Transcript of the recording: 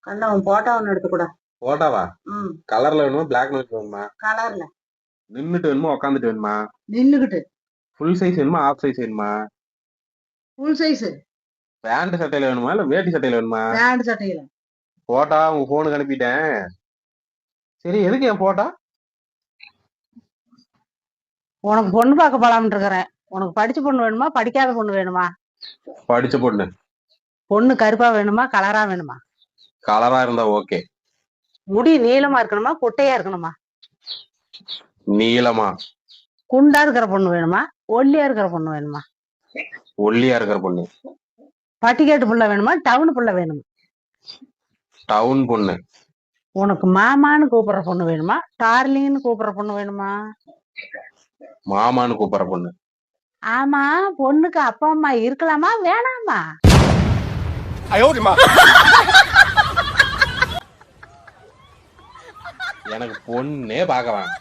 கண்ணா உன் போட்டோ ஒண்ணு எடுத்துக்கூட. போட்டாவா? கலர்ல வேணுமா பிளாக் அண்ட் வேணுமா? கலர்ல. நின்னுட்டு வேணுமா உட்காந்துட்டு வேணுமா? நின்னுகிட்டு. ஃபுல் சைஸ் வேணுமா ஆஃப் சைஸ் வேணுமா? Full size. பேண்ட் சட்டையில வேணுமா இல்ல வேட்டி சட்டையில வேணுமா? பேண்ட் சட்டையில. போட்டா உங்க போனுக்கு அனுப்பிட்டேன். சரி எதுக்கு என் போட்டா? உனக்கு பொண்ணு பார்க்க போலாம்னு இருக்கிறேன். உனக்கு படிச்ச பொண்ணு வேணுமா படிக்காத பொண்ணு வேணுமா? படிச்ச பொண்ணு. பொண்ணு கருப்பா வேணுமா கலரா வேணுமா? கலரா இருந்தா ஓகே. முடி நீளமா இருக்கணுமா கொட்டையா இருக்கணுமா? நீளமா. குண்டா இருக்கிற பொண்ணு வேணுமா ஒல்லியா இருக்கிற பொண்ணு வேணுமா? ஒல்லியா இருக்கிற பொண்ணு. பட்டிக்காட்டு புள்ள வேணுமா டவுன் புள்ள வேணுமா? டவுன் பொண்ணு. உனக்கு மாமான்னு கூப்பிடுற பொண்ணு வேணுமா டார்லிங்னு கூப்பிடுற பொண்ணு வேணுமா? மாமான்னு கூப்பிடுற பொண்ணு. ஆமா பொண்ணுக்கு அப்பா அம்மா இருக்கலாமா வேணாமா? எனக்கு பொண்ணே பார்க்க வேணாம்.